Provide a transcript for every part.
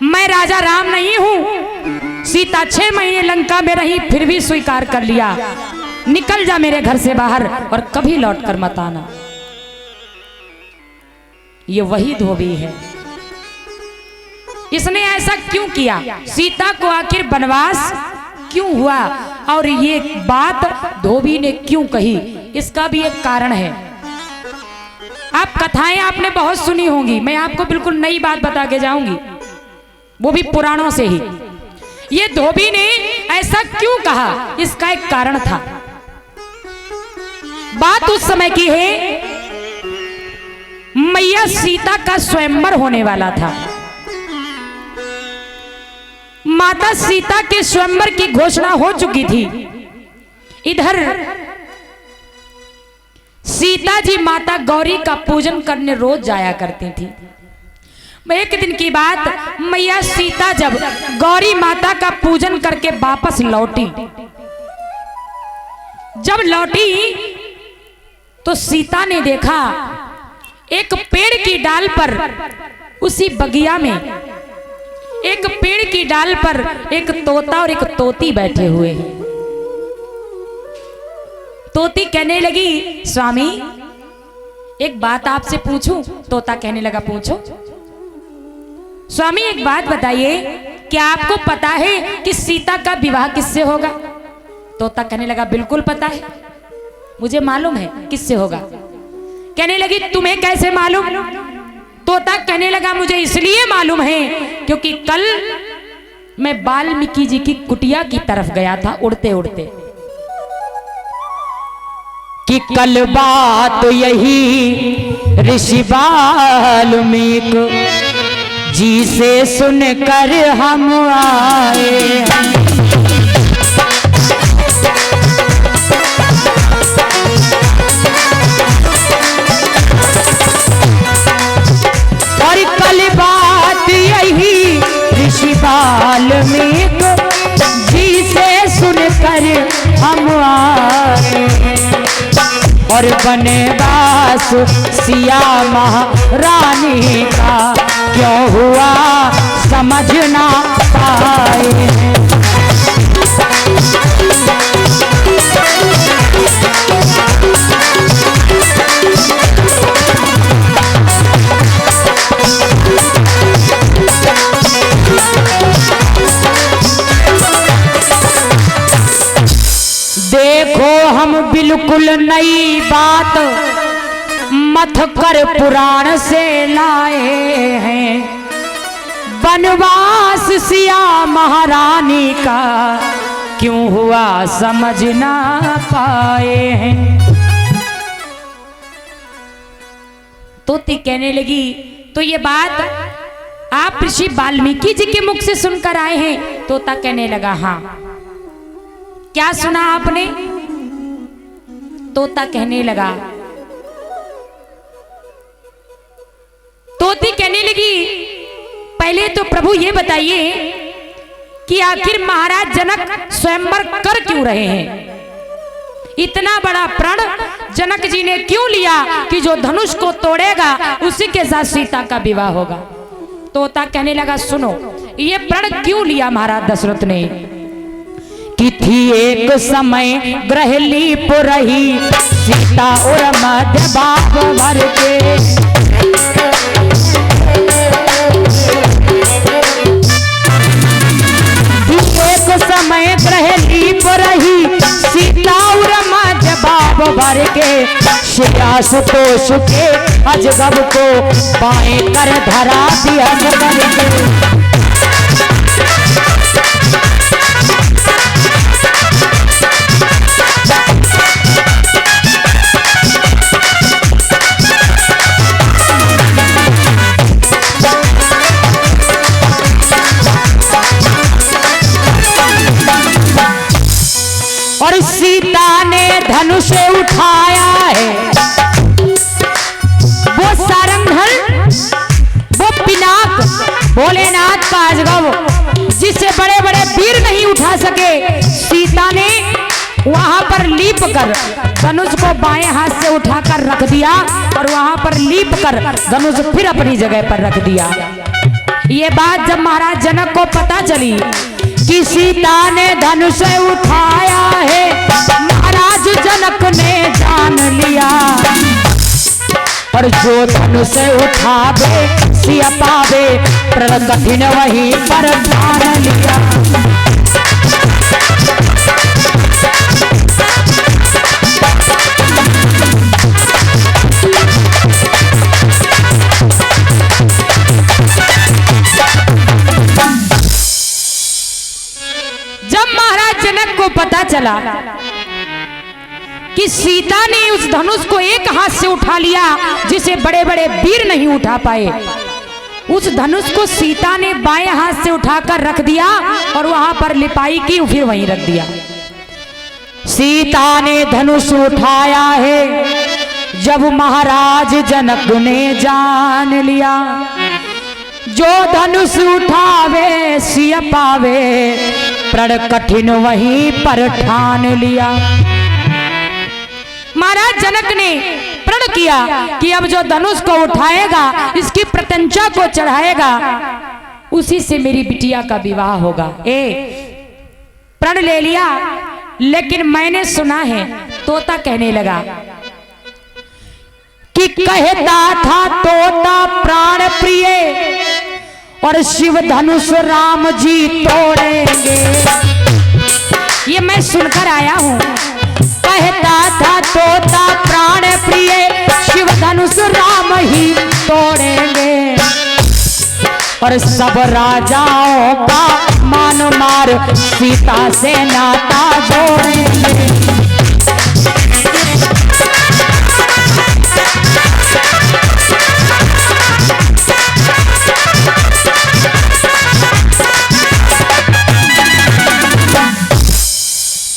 मैं राजा राम नहीं हूं। सीता 6 महीने लंका में रही फिर भी स्वीकार कर लिया। निकल जा मेरे घर से बाहर और कभी लौट कर मत आना। ये वही धोबी है। इसने ऐसा क्यों किया? सीता को आखिर वनवास क्यों हुआ और ये बात धोबी ने क्यों कही, इसका भी एक कारण है। आप कथाएं आपने बहुत सुनी होंगी, मैं आपको बिल्कुल नई बात बता के जाऊंगी, वो भी पुराणों से ही। ये धोबी ने ऐसा क्यों कहा, इसका एक कारण था। बात उस समय की है, मैया सीता का स्वयंवर होने वाला था। माता सीता के स्वयंवर की घोषणा हो चुकी थी। इधर सीता जी माता गौरी का पूजन करने रोज जाया करती थी। एक दिन की बात, मैया सीता जब गौरी माता का पूजन करके वापस लौटी, जब लौटी तो सीता ने देखा एक पेड़ की डाल पर, उसी बगिया में एक पेड़ की डाल पर एक तोता और एक तोती बैठे हुए हैं। तोती कहने लगी, स्वामी एक बात आपसे पूछूं? तोता कहने लगा, पूछो। स्वामी एक बात बताइए, क्या आपको पता है कि सीता का विवाह किससे होगा? तोता कहने लगा, बिल्कुल पता है, मुझे मालूम है किससे होगा। कहने लगी, तुम्हें कैसे मालूम? तोता कहने लगा, मुझे इसलिए मालूम है क्योंकि कल मैं वाल्मीकि जी की कुटिया की तरफ गया था उड़ते उड़ते, कि कल बात यही ऋषि वाल्मीकि जी से सुनकर हम आए। और कल बात यही ऋषि वाल्मीकि जी से सुनकर हम आए। और वनवास सिया महारानी का क्यों हुआ समझ ना पाए। देखो हम बिल्कुल नई बात मथ कर पुराण से लाए हैं। वनवास सिया महारानी का क्यों हुआ समझ ना पाए हैं। तोती कहने लगी, तो ये बात आप ऋषि वाल्मीकि जी के मुख से सुनकर आए हैं? तोता कहने लगा, हाँ। क्या सुना आपने? तोता कहने लगा, तोती कहने लगी, पहले तो प्रभु ये बताइए कि आखिर महाराज जनक स्वयंवर कर क्यों रहे हैं? इतना बड़ा प्रण जनक जी ने क्यों लिया कि जो धनुष को तोड़ेगा उसी के साथ सीता का विवाह होगा? तोता कहने लगा, सुनो, ये प्रण क्यों लिया महाराज दशरथ ने? कि थी एक समय ग्रहली पुरही सीता और मध्य बाप भर के। एक समय ग्रहली पुरही सीता और मध्य बाप भर के। श्रेया सुतोष के अजगब को बाएं कर धरा दिया करके। और सीता ने धनुष उठाया है, वो सारंगधर, वो पिनाक, भोलेनाथ का अजगब जिसे बड़े बड़े वीर नहीं उठा सके, सीता ने वहां पर लीप कर धनुष को बाएं हाथ से उठाकर रख दिया और वहां पर लीप कर धनुष फिर अपनी जगह पर रख दिया। ये बात जब महाराज जनक को पता चली कि सीता ने धनुष उठाया है, महाराज जनक ने जान लिया, और जो धनुष उठावे सिया पावे, प्रण कठिन वही पर ठान लिया। जब महाराज जनक को पता चला कि सीता ने उस धनुष को एक हाथ से उठा लिया जिसे बड़े बड़े वीर नहीं उठा पाए, उस धनुष को सीता ने बाएं हाथ से उठाकर रख दिया और वहां पर लिपाई की, फिर वहीं रख दिया। सीता ने धनुष उठाया है जब महाराज जनक ने जान लिया, जो धनुष उठावे सिया पावे, प्रण कठिन वहीं पर ठान लिया। महाराज जनक ने प्रण किया कि अब जो धनुष को उठाएगा, इसकी प्रत्यंचा को चढ़ाएगा, उसी से मेरी बिटिया का विवाह होगा। प्रण ले लिया, लेकिन मैंने सुना है तोता कहने लगा कि कहता था तोता प्राण प्रिय, और शिव धनुष राम जी तोड़ेंगे। ये मैं सुनकर आया हूं। कहता था तोता प्राण प्रिय, शिव धनुष राम ही तोड़ेंगे, और सब राजाओं का मान मार सीता से नाता जोड़ेंगे।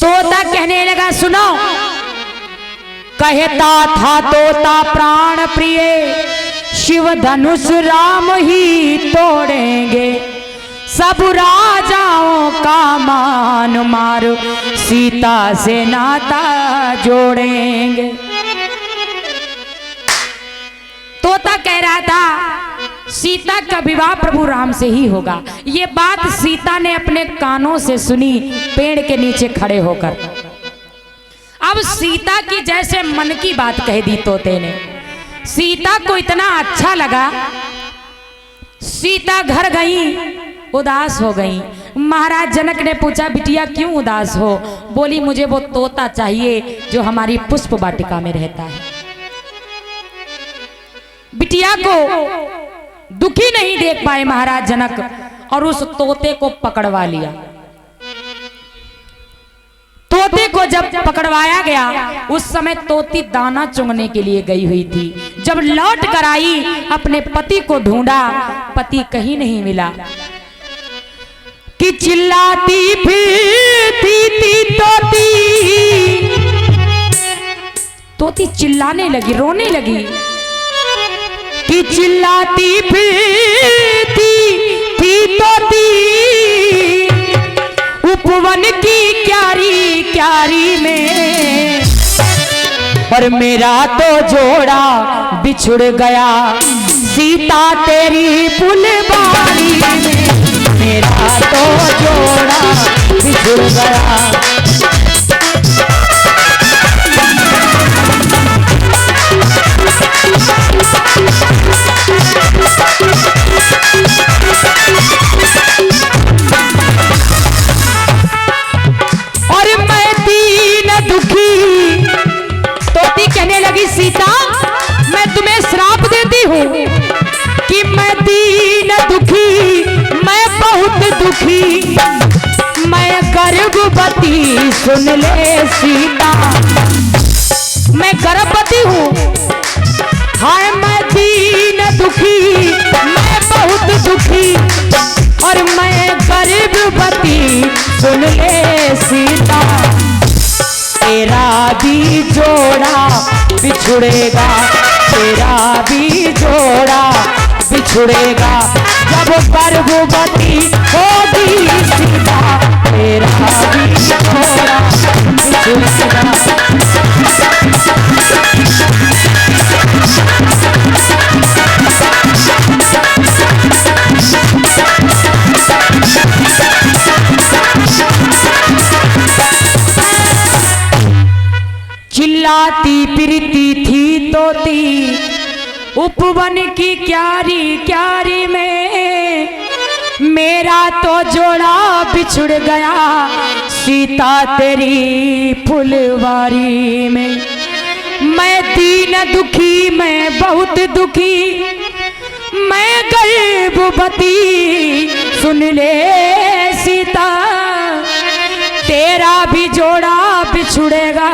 तोता कहने लगा सुनो, कहता था तोता प्राण प्रिय, शिव धनुष राम ही तोड़ेंगे, सब राजाओं का मान मार सीता से नाता जोड़ेंगे। तोता कह रहा था सीता का विवाह प्रभु राम से ही होगा। ये बात सीता ने अपने कानों से सुनी पेड़ के नीचे खड़े होकर। अब सीता की जैसे मन की बात कह दी तोते ने। सीता को इतना अच्छा लगा, सीता घर गई, उदास हो गई। महाराज जनक ने पूछा बिटिया क्यों उदास हो? बोली मुझे वो तोता चाहिए जो हमारी पुष्प वाटिका में रहता है। बिटिया को दुखी नहीं देख पाए महाराज जनक और उस तोते को पकड़वा लिया। तोते को जब पकड़वाया गया, उस समय तोती दाना चुगने के लिए गई हुई थी। जब लौट कर आई, अपने पति को ढूंढा, पति कहीं नहीं मिला। कि चिल्लाती फिरती थी तोती, तोती चिल्लाने लगी, रोने लगी। कि चिल्लाती फिरती थी तोती, उपवन की क्यारी क्यारी में, पर मेरा तो जोड़ा बिछुड़ गया सीता तेरी फुलबारी में, मेरा तो जोड़ा बिछुड़ गया। और मैं दीन दुखी, तोती कहने लगी सीता मैं तुम्हें श्राप देती हूँ कि मैं दीन दुखी, मैं बहुत दुखी, मैं गर्भवती, सुन ले सीता, मैं गर्भवती हूँ। हाय मैं दीन दुखी, मैं बहुत दुखी, और मैं गर्भवती, सुन ले सीता, तेरा भी जोड़ा बिछुड़ेगा, तेरा भी जोड़ा बिछुड़ेगा, जब गर्भवती होगी सीता, तेरा भी जोड़ा बिछुड़ेगा। नाती प्रीति थी तोती, उपवन की क्यारी क्यारी में, मेरा तो जोड़ा बिछुड़ गया सीता तेरी फुलवारी में। मैं दीन दुखी, मैं बहुत दुखी, मैं गर्भवती, सुन ले सीता, तेरा भी जोड़ा बिछुड़ेगा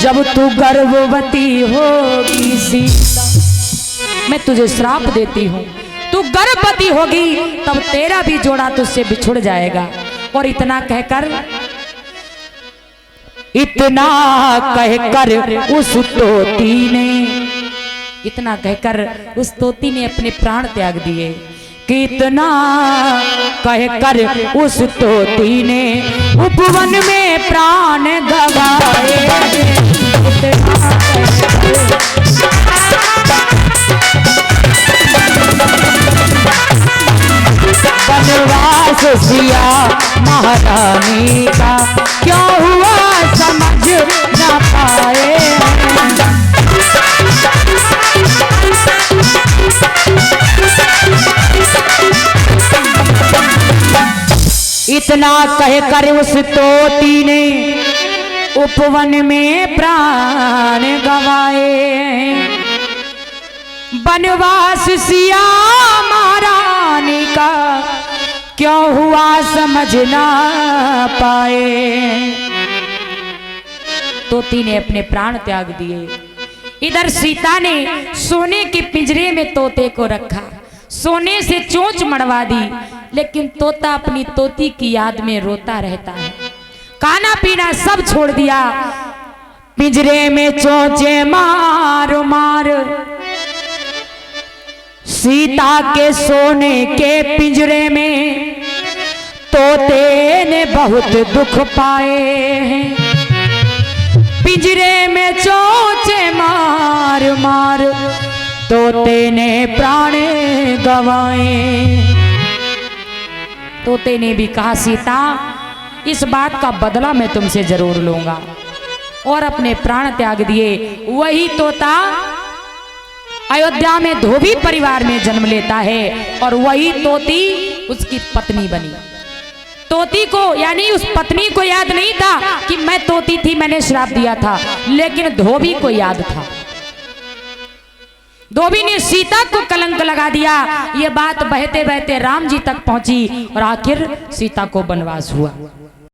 जब तू गर्भवती होगी सीता। मैं तुझे श्राप देती हूँ, तू गर्भवती होगी तब तेरा भी जोड़ा तुझसे बिछुड़ जाएगा। और इतना कहकर उस तोती ने, इतना कहकर उस तोती ने अपने प्राण त्याग दिए। कितना कहकर उस तोती ने उपवन में प्राण गवाए। वनवास सिया महारानी का क्यों हुआ समझ न पाए। इतना कहकर उस तोती ने उपवन में प्राण गवाए। वनवास सिया महारानी का क्यों हुआ समझ ना पाए। तोती ने अपने प्राण त्याग दिए। इधर सीता ने सोने के पिंजरे में तोते को रखा, सोने से चोंच मड़वा दी, लेकिन तोता अपनी तोती की याद में रोता रहता है। खाना पीना सब छोड़ दिया, पिंजरे में चोंचे मार मार, सीता के सोने के पिंजरे में तोते ने बहुत दुख पाए हैं। पिंजरे में चोंचे मार मार तोते ने प्राण गवाए। तोते ने भी कहा सीता इस बात का बदला मैं तुमसे जरूर लूंगा, और अपने प्राण त्याग दिए। वही तोता अयोध्या में धोबी परिवार में जन्म लेता है और वही तोती उसकी पत्नी बनी। तोती को यानी उस पत्नी को याद नहीं था कि मैं तोती थी, मैंने श्राप दिया था, लेकिन धोबी को याद था। धोबी ने सीता को कलंक लगा दिया। ये बात बहते बहते राम जी तक पहुंची और आखिर सीता को वनवास हुआ।